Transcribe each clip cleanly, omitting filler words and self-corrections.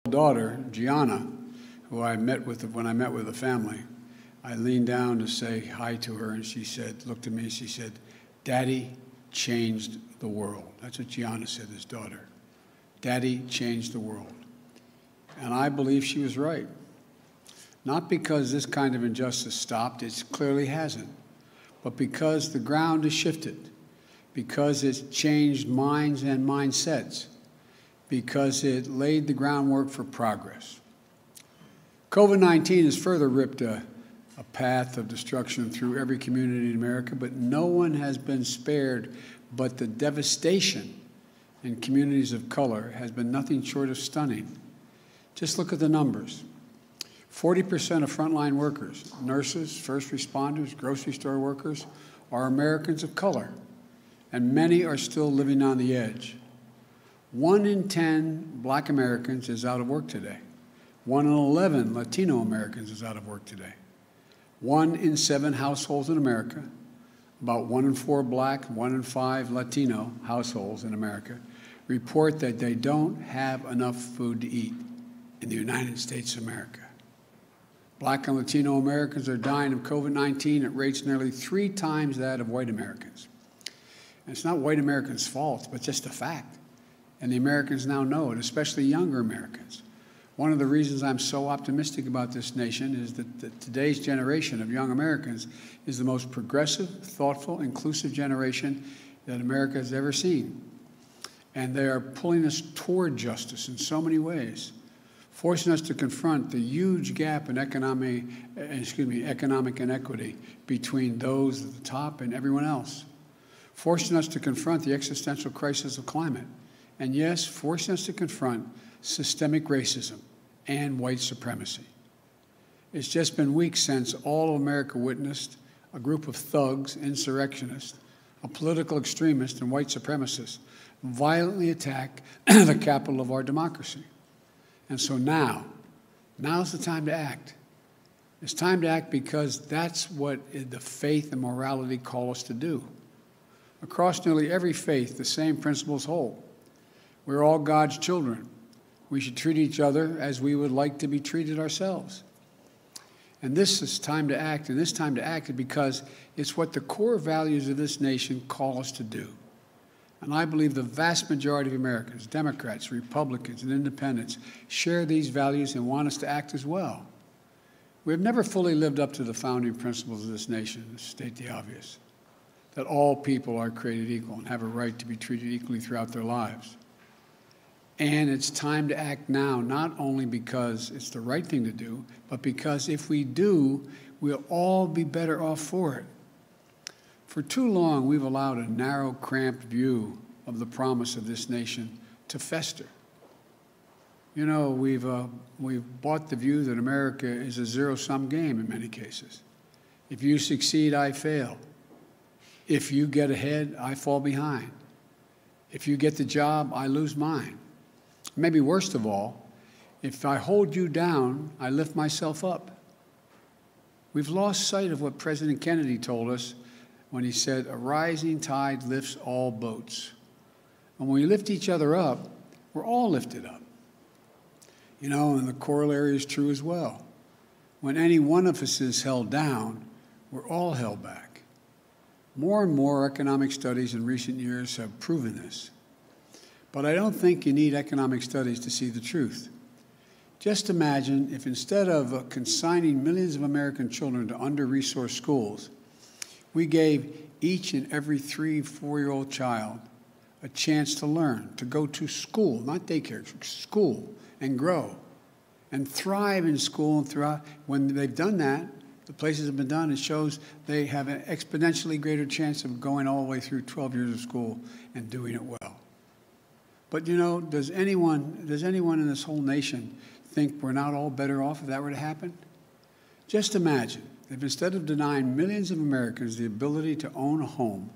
Daughter, Gianna, who I met with when I met with the family, I leaned down to say hi to her, and she said, looked at me, and she said, "Daddy changed the world." That's what Gianna said, his daughter. Daddy changed the world. And I believe she was right. Not because this kind of injustice stopped, it clearly hasn't, but because the ground has shifted, because it's changed minds and mindsets, because it laid the groundwork for progress. COVID-19 has further ripped a path of destruction through every community in America, but no one has been spared. But the devastation in communities of color has been nothing short of stunning. Just look at the numbers. 40% of frontline workers, nurses, first responders, grocery store workers, are Americans of color, and many are still living on the edge. 1 in 10 Black Americans is out of work today. 1 in 11 Latino Americans is out of work today. 1 in 7 households in America, about 1 in 4 Black, 1 in 5 Latino households in America, report that they don't have enough food to eat in the United States of America. Black and Latino Americans are dying of COVID-19 at rates nearly 3 times that of white Americans. And it's not white Americans' fault, but just a fact. And the Americans now know it, especially younger Americans. One of the reasons I'm so optimistic about this nation is that today's generation of young Americans is the most progressive, thoughtful, inclusive generation that America has ever seen. And they are pulling us toward justice in so many ways, forcing us to confront the huge gap in economic inequity between those at the top and everyone else, forcing us to confront the existential crisis of climate, and yes, forcing us to confront systemic racism and white supremacy. It's just been weeks since all of America witnessed a group of thugs, insurrectionists, a political extremist, and white supremacists violently attack the capital of our democracy. And so now's the time to act. It's time to act because that's what the faith and morality call us to do. Across nearly every faith, the same principles hold. We're all God's children. We should treat each other as we would like to be treated ourselves. And this is time to act, and this time to act is because it's what the core values of this nation call us to do. And I believe the vast majority of Americans, Democrats, Republicans, and independents, share these values and want us to act as well. We have never fully lived up to the founding principles of this nation, to state the obvious, that all people are created equal and have a right to be treated equally throughout their lives. And it's time to act now, not only because it's the right thing to do, but because if we do, we'll all be better off for it. For too long, we've allowed a narrow, cramped view of the promise of this nation to fester. You know, we've bought the view that America is a zero-sum game in many cases. If you succeed, I fail. If you get ahead, I fall behind. If you get the job, I lose mine. Maybe worst of all, if I hold you down, I lift myself up. We've lost sight of what President Kennedy told us when he said, "A rising tide lifts all boats." And when we lift each other up, we're all lifted up. You know, and the corollary is true as well. When any one of us is held down, we're all held back. More and more economic studies in recent years have proven this. But I don't think you need economic studies to see the truth. Just imagine if instead of consigning millions of American children to under-resourced schools, we gave each and every 3- or 4-year-old child a chance to learn, to go to school, not daycare, school, and grow, and thrive in school and throughout. When they've done that, the places have been done, it shows they have an exponentially greater chance of going all the way through 12 years of school and doing it well. But, you know, does anyone in this whole nation think we're not all better off if that were to happen? Just imagine if instead of denying millions of Americans the ability to own a home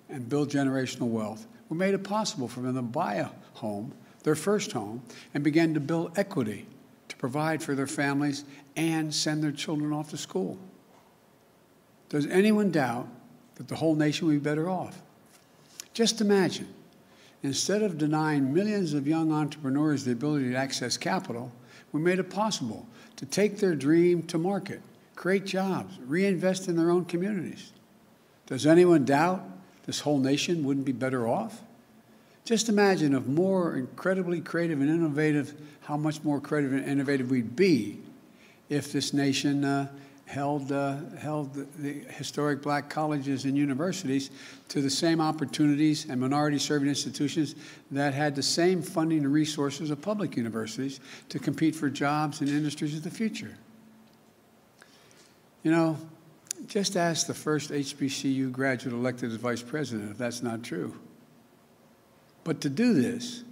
and build generational wealth, we made it possible for them to buy a home, their first home, and began to build equity to provide for their families and send their children off to school. Does anyone doubt that the whole nation would be better off? Just imagine Instead of denying millions of young entrepreneurs the ability to access capital, we made it possible to take their dream to market, create jobs, reinvest in their own communities. Does anyone doubt this whole nation wouldn't be better off? Just imagine if more incredibly creative and innovative, how much more creative and innovative we'd be if this nation held the historic black colleges and universities to the same opportunities and minority-serving institutions that had the same funding and resources of public universities to compete for jobs in industries of the future. You know, just ask the first HBCU graduate elected as vice president if that's not true. But to do this,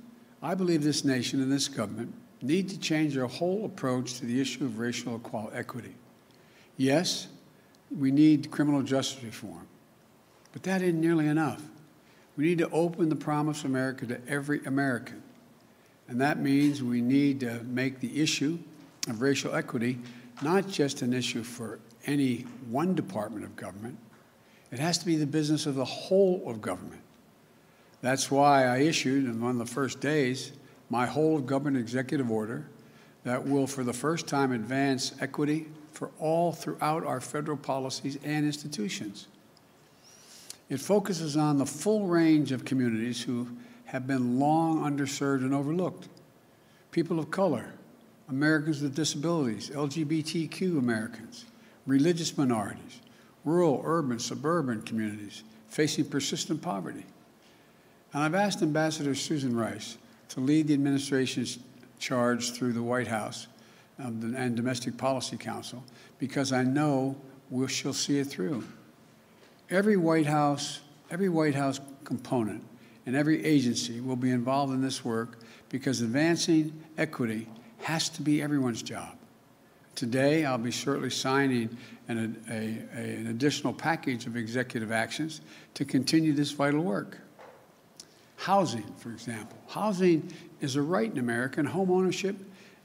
I believe this nation and this government need to change their whole approach to the issue of racial equity. Yes, we need criminal justice reform, but that isn't nearly enough. We need to open the promise of America to every American, and that means we need to make the issue of racial equity not just an issue for any one department of government. It has to be the business of the whole of government. That's why I issued, on one of the first days, my whole of government executive order that will, for the first time, advance equity for all throughout our federal policies and institutions. It focuses on the full range of communities who have been long underserved and overlooked. People of color, Americans with disabilities, LGBTQ Americans, religious minorities, rural, urban, suburban communities facing persistent poverty. And I've asked Ambassador Susan Rice to lead the administration's charge through the White House and Domestic Policy Council, because I know she'll see it through. Every White House component and every agency will be involved in this work because advancing equity has to be everyone's job. Today, I'll be shortly signing an additional package of executive actions to continue this vital work. Housing, for example. Housing is a right in America, and home ownership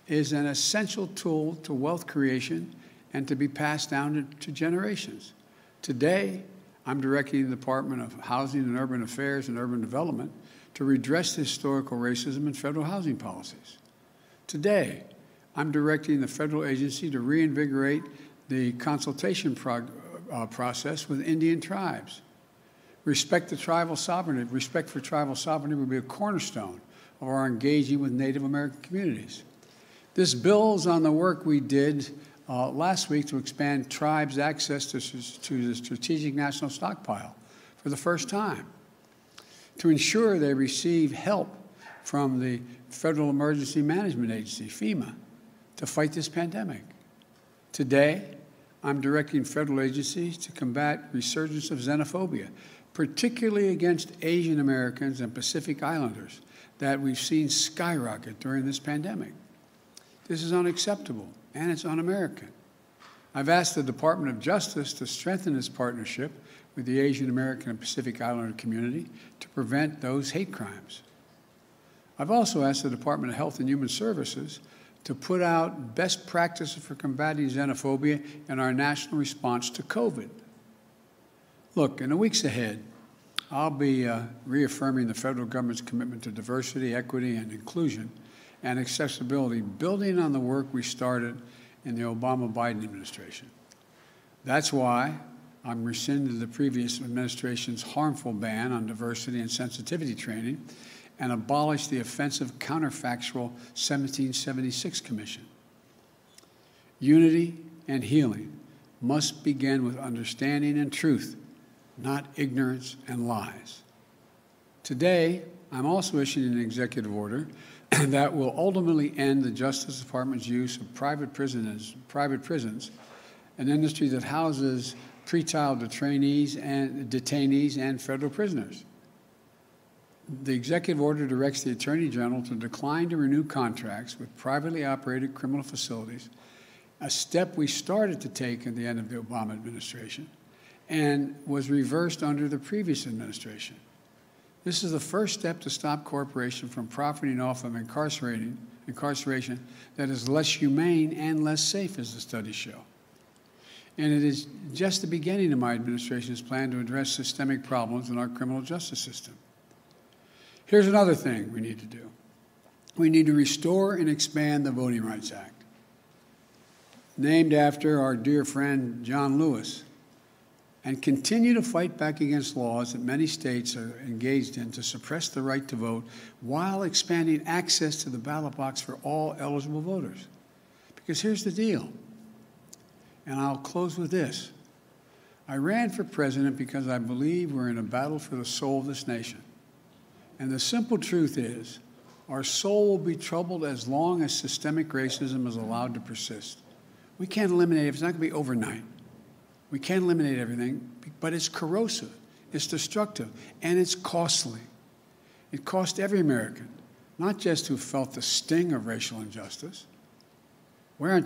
is an essential tool to wealth creation and to be passed down to generations. Today, I'm directing the Department of Housing and Urban Affairs and Urban Development to redress the historical racism in federal housing policies. Today, I'm directing the federal agency to reinvigorate the consultation process with Indian tribes. Respect for tribal sovereignty will be a cornerstone of our engaging with Native American communities. This builds on the work we did last week to expand tribes' access to the Strategic National Stockpile for the first time, to ensure they receive help from the Federal Emergency Management Agency, FEMA, to fight this pandemic. Today, I'm directing federal agencies to combat resurgence of xenophobia, particularly against Asian Americans and Pacific Islanders that we've seen skyrocket during this pandemic. This is unacceptable, and it's un-American. I've asked the Department of Justice to strengthen its partnership with the Asian American and Pacific Islander community to prevent those hate crimes. I've also asked the Department of Health and Human Services to put out best practices for combating xenophobia in our national response to COVID. Look, in the weeks ahead, I'll be reaffirming the federal government's commitment to diversity, equity, and inclusion and accessibility, building on the work we started in the Obama-Biden administration. That's why I'm rescinding the previous administration's harmful ban on diversity and sensitivity training and abolish the offensive counterfactual 1776 Commission. Unity and healing must begin with understanding and truth, not ignorance and lies. Today, I'm also issuing an executive order that will ultimately end the Justice Department's use of private prisons, an industry that houses pretrial detainees and federal prisoners. The executive order directs the Attorney General to decline to renew contracts with privately operated criminal facilities, a step we started to take at the end of the Obama administration and was reversed under the previous administration. This is the first step to stop corporations from profiting off of incarceration that is less humane and less safe, as the studies show. And it is just the beginning of my administration's plan to address systemic problems in our criminal justice system. Here's another thing we need to do. We need to restore and expand the Voting Rights Act, named after our dear friend John Lewis, and continue to fight back against laws that many states are engaged in to suppress the right to vote while expanding access to the ballot box for all eligible voters. Because here's the deal, and I'll close with this. I ran for president because I believe we're in a battle for the soul of this nation. And the simple truth is, our soul will be troubled as long as systemic racism is allowed to persist. We can't eliminate it. It's not going to be overnight. We can't eliminate everything, but it's corrosive, it's destructive, and it's costly. It cost every American, not just who felt the sting of racial injustice. We are not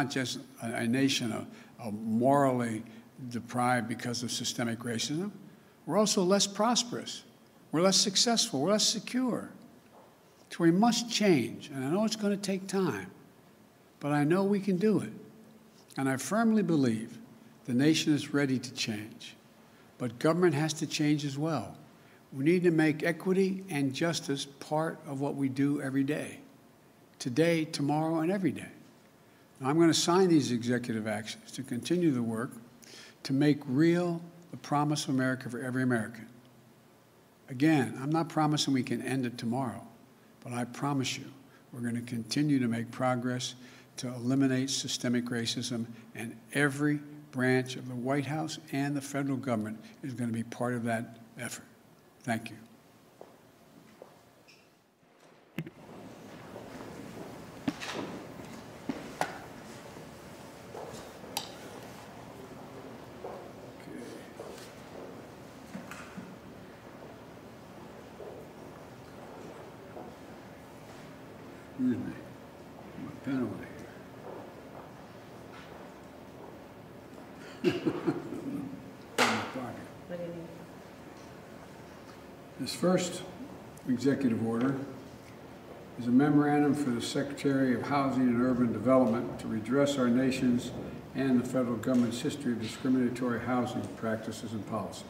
just a nation of morally deprived because of systemic racism. We're also less prosperous. We're less successful. We're less secure. So we must change, and I know it's going to take time, but I know we can do it. And I firmly believe the nation is ready to change, but government has to change as well. We need to make equity and justice part of what we do every day, today, tomorrow, and every day. Now, I'm going to sign these executive actions to continue the work to make real the promise of America for every American. Again, I'm not promising we can end it tomorrow, but I promise you we're going to continue to make progress to eliminate systemic racism, and every branch of the White House and the federal government is going to be part of that effort. Thank you. Excuse me, my pen away here. In my pocket. This first executive order is a memorandum for the Secretary of Housing and Urban Development to redress our nation's and the federal government's history of discriminatory housing practices and policies.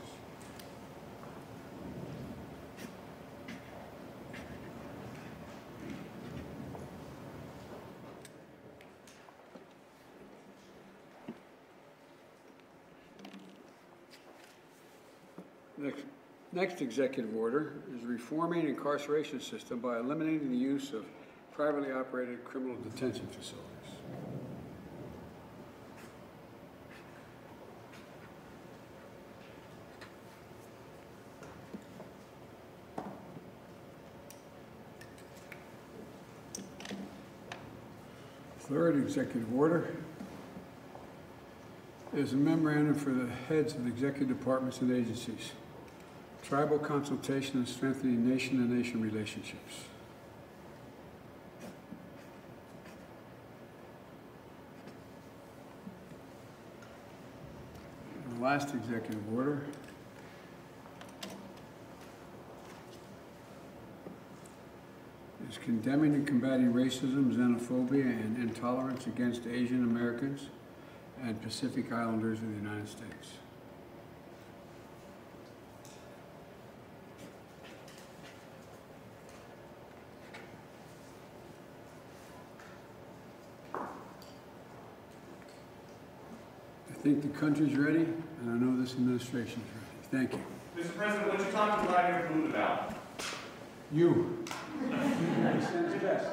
Next executive order is reforming the incarceration system by eliminating the use of privately operated criminal detention facilities. Third executive order is a memorandum for the heads of the executive departments and agencies. Tribal consultation and strengthening nation-to-nation relationships. And the last executive order is condemning and combating racism, xenophobia, and intolerance against Asian Americans and Pacific Islanders of the United States. I think the country's ready, and I know this administration is ready. Thank you. Mr. President, what you talking about here food about? You. You send us best.